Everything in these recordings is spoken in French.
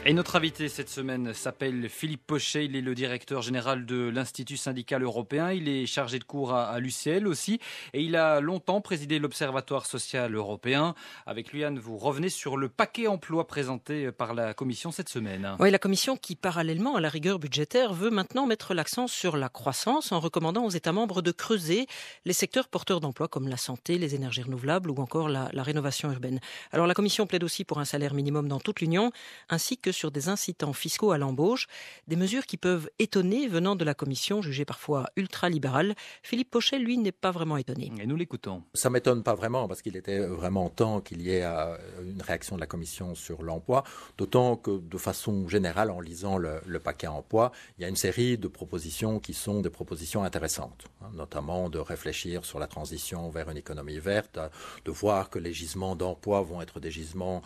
Et notre invité cette semaine s'appelle Philippe Pochet, il est le directeur général de l'Institut syndical européen, il est chargé de cours à l'UCL aussi et il a longtemps présidé l'Observatoire social européen. Avec lui, Anne, vous revenez sur le paquet emploi présenté par la Commission cette semaine. Oui, la Commission qui, parallèlement à la rigueur budgétaire, veut maintenant mettre l'accent sur la croissance en recommandant aux États membres de creuser les secteurs porteurs d'emplois comme la santé, les énergies renouvelables ou encore la rénovation urbaine. Alors la Commission plaide aussi pour un salaire minimum dans toute l'Union ainsi que sur des incitants fiscaux à l'embauche, des mesures qui peuvent étonner venant de la Commission, jugée parfois ultra-libérale. Philippe Pochet, lui, n'est pas vraiment étonné. Et nous l'écoutons. Ça ne m'étonne pas vraiment parce qu'il était vraiment temps qu'il y ait une réaction de la Commission sur l'emploi, d'autant que de façon générale, en lisant le paquet emploi, il y a une série de propositions qui sont des propositions intéressantes, notamment de réfléchir sur la transition vers une économie verte, de voir que les gisements d'emploi vont être des gisements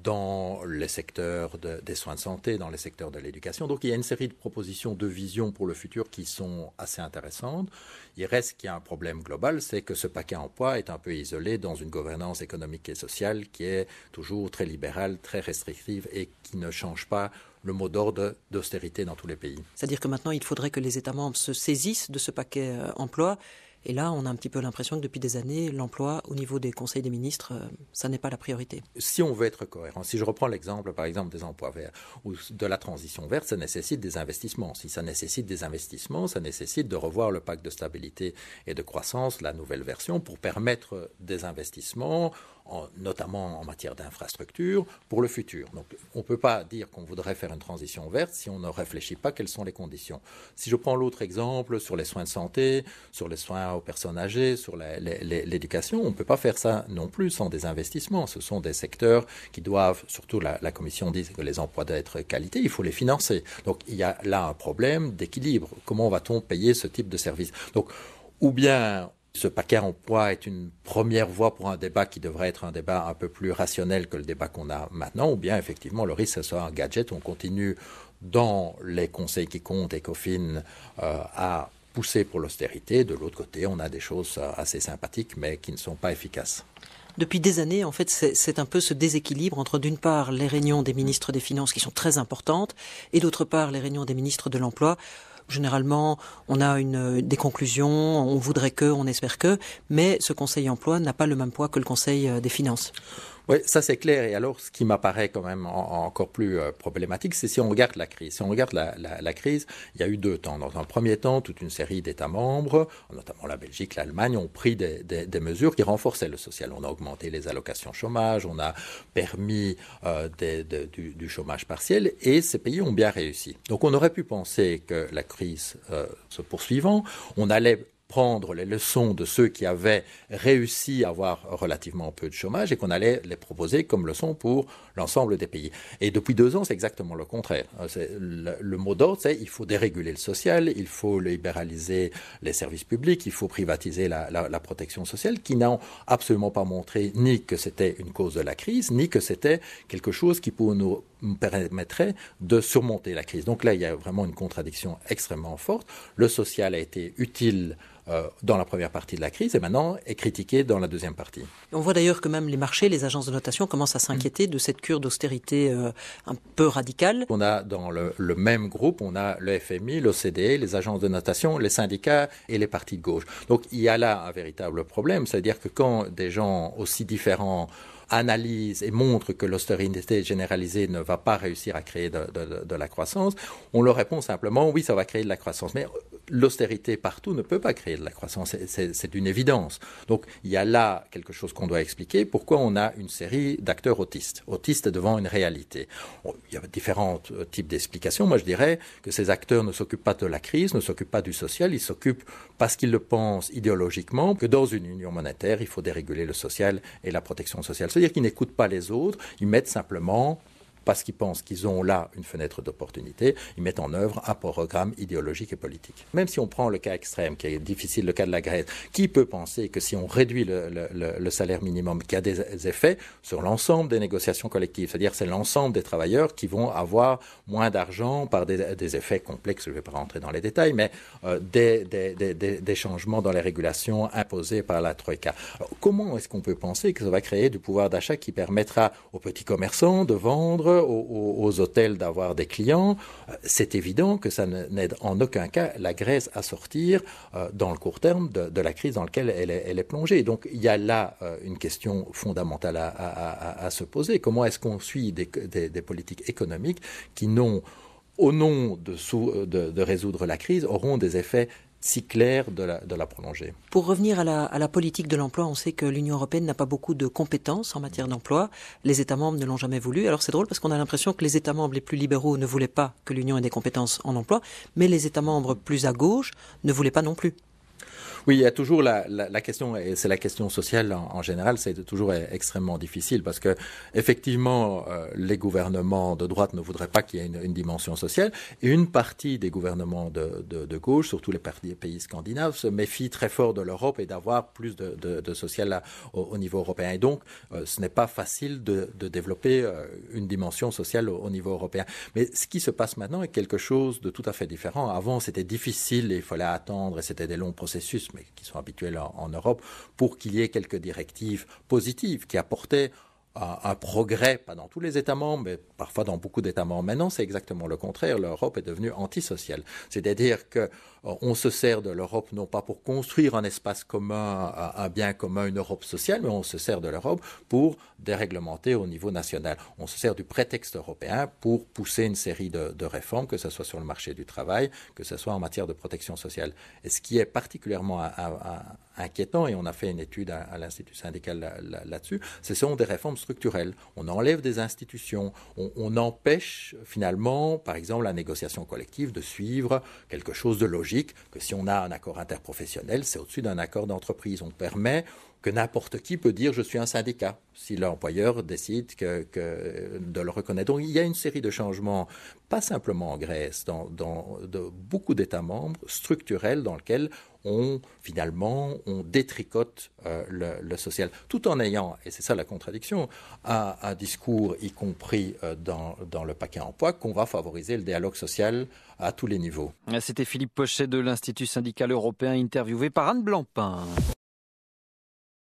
dans les secteurs des soins de santé, dans les secteurs de l'éducation. Donc il y a une série de propositions de vision pour le futur qui sont assez intéressantes. Il reste qu'il y a un problème global, c'est que ce paquet emploi est un peu isolé dans une gouvernance économique et sociale qui est toujours très libérale, très restrictive et qui ne change pas le mot d'ordre d'austérité dans tous les pays. C'est-à-dire que maintenant, il faudrait que les États membres se saisissent de ce paquet emploi. Et là, on a un petit peu l'impression que depuis des années, l'emploi au niveau des conseils des ministres, ça n'est pas la priorité. Si on veut être cohérent, si je reprends l'exemple par exemple des emplois verts ou de la transition verte, ça nécessite des investissements. Si ça nécessite des investissements, ça nécessite de revoir le pacte de stabilité et de croissance, la nouvelle version, pour permettre des investissements, notamment en matière d'infrastructure, pour le futur. Donc on ne peut pas dire qu'on voudrait faire une transition verte si on ne réfléchit pas quelles sont les conditions. Si je prends l'autre exemple sur les soins de santé, sur les soins aux personnes âgées, sur l'éducation, on ne peut pas faire ça non plus sans des investissements. Ce sont des secteurs qui doivent, surtout la Commission dit que les emplois doivent être qualité, il faut les financer. Donc il y a là un problème d'équilibre. Comment va-t-on payer ce type de service? Donc ou bien ce paquet emploi est une première voie pour un débat qui devrait être un débat un peu plus rationnel que le débat qu'on a maintenant, ou bien effectivement le risque que ce soit un gadget, on continue dans les conseils qui comptent, ECOFIN, à pousser pour l'austérité. De l'autre côté, on a des choses assez sympathiques mais qui ne sont pas efficaces. Depuis des années, en fait, c'est un peu ce déséquilibre entre, d'une part, les réunions des ministres des Finances qui sont très importantes et d'autre part, les réunions des ministres de l'Emploi. Généralement, on a des conclusions, on voudrait que, on espère que, mais ce Conseil emploi n'a pas le même poids que le Conseil des finances. Oui, ça c'est clair. Et alors, ce qui m'apparaît quand même encore plus problématique, c'est si on regarde la crise. Si on regarde la crise, il y a eu deux temps. Dans un premier temps, toute une série d'États membres, notamment la Belgique, l'Allemagne, ont pris des mesures qui renforçaient le social. On a augmenté les allocations chômage, on a permis du chômage partiel, et ces pays ont bien réussi. Donc on aurait pu penser que la crise se poursuivant, on allait prendre les leçons de ceux qui avaient réussi à avoir relativement peu de chômage et qu'on allait les proposer comme leçon pour l'ensemble des pays. Et depuis 2 ans, c'est exactement le contraire. Le mot d'ordre, c'est il faut déréguler le social, il faut libéraliser les services publics, il faut privatiser la protection sociale, qui n'ont absolument pas montré ni que c'était une cause de la crise, ni que c'était quelque chose qui nous permettrait de surmonter la crise. Donc là, il y a vraiment une contradiction extrêmement forte. Le social a été utile dans la première partie de la crise et maintenant est critiqué dans la deuxième partie. On voit d'ailleurs que même les marchés, les agences de notation commencent à s'inquiéter de cette cure d'austérité un peu radicale. On a dans le même groupe, on a le FMI, l'OCDE, les agences de notation, les syndicats et les partis de gauche. Donc il y a là un véritable problème, c'est-à-dire que quand des gens aussi différents analyse et montre que l'austérité généralisée ne va pas réussir à créer de la croissance, on leur répond simplement oui, ça va créer de la croissance. Mais l'austérité partout ne peut pas créer de la croissance, c'est une évidence. Donc il y a là quelque chose qu'on doit expliquer, pourquoi on a une série d'acteurs autistes devant une réalité. Il y a différents types d'explications. Moi je dirais que ces acteurs ne s'occupent pas de la crise, ne s'occupent pas du social, ils s'occupent parce qu'ils le pensent idéologiquement que dans une union monétaire, il faut déréguler le social et la protection sociale. C'est-à-dire qu'ils n'écoutent pas les autres, ils mettent simplement, parce qu'ils pensent qu'ils ont là une fenêtre d'opportunité, ils mettent en œuvre un programme idéologique et politique. Même si on prend le cas extrême, qui est difficile, le cas de la Grèce, qui peut penser que si on réduit le salaire minimum, qu'il y a des effets sur l'ensemble des négociations collectives, c'est-à-dire c'est l'ensemble des travailleurs qui vont avoir moins d'argent par des effets complexes, je ne vais pas rentrer dans les détails, mais des changements dans les régulations imposées par la Troïka. Alors, comment est-ce qu'on peut penser que ça va créer du pouvoir d'achat qui permettra aux petits commerçants de vendre aux hôtels d'avoir des clients. C'est évident que ça n'aide en aucun cas la Grèce à sortir dans le court terme de la crise dans laquelle elle est plongée. Donc il y a là une question fondamentale à se poser. Comment est-ce qu'on suit des politiques économiques qui n'ont, au nom de résoudre la crise, auront des effets si clair de la prolonger. Pour revenir à la politique de l'emploi, on sait que l'Union européenne n'a pas beaucoup de compétences en matière d'emploi. Les États membres ne l'ont jamais voulu. Alors c'est drôle parce qu'on a l'impression que les États membres les plus libéraux ne voulaient pas que l'Union ait des compétences en emploi, mais les États membres plus à gauche ne voulaient pas non plus. Oui, il y a toujours la question, et c'est la question sociale en général, c'est toujours extrêmement difficile parce que effectivement, les gouvernements de droite ne voudraient pas qu'il y ait une dimension sociale, et une partie des gouvernements de gauche, surtout les pays scandinaves, se méfient très fort de l'Europe et d'avoir plus de social au niveau européen. Et donc, ce n'est pas facile de développer une dimension sociale au niveau européen. Mais ce qui se passe maintenant est quelque chose de tout à fait différent. Avant, c'était difficile et il fallait attendre et c'était des longs processus, mais qui sont habituels en Europe, pour qu'il y ait quelques directives positives qui apportaient un progrès, pas dans tous les États membres, mais parfois dans beaucoup d'États membres. Maintenant, c'est exactement le contraire. L'Europe est devenue antisociale. C'est-à-dire qu'on se sert de l'Europe non pas pour construire un espace commun, un bien commun, une Europe sociale, mais on se sert de l'Europe pour déréglementer au niveau national. On se sert du prétexte européen pour pousser une série de réformes, que ce soit sur le marché du travail, que ce soit en matière de protection sociale. Et ce qui est particulièrement inquiétant, et on a fait une étude à l'Institut syndical là-dessus, ce sont des réformes structurelles. On enlève des institutions, on empêche finalement, par exemple, la négociation collective de suivre quelque chose de logique, que si on a un accord interprofessionnel, c'est au-dessus d'un accord d'entreprise. On permet que n'importe qui peut dire je suis un syndicat si l'employeur décide de le reconnaître. Donc il y a une série de changements, pas simplement en Grèce, dans beaucoup d'États membres structurels dans lesquels on détricote le social, tout en ayant, et c'est ça la contradiction, un discours, y compris dans le paquet emploi, qu'on va favoriser le dialogue social à tous les niveaux. C'était Philippe Pochet de l'Institut syndical européen, interviewé par Anne Blancpain.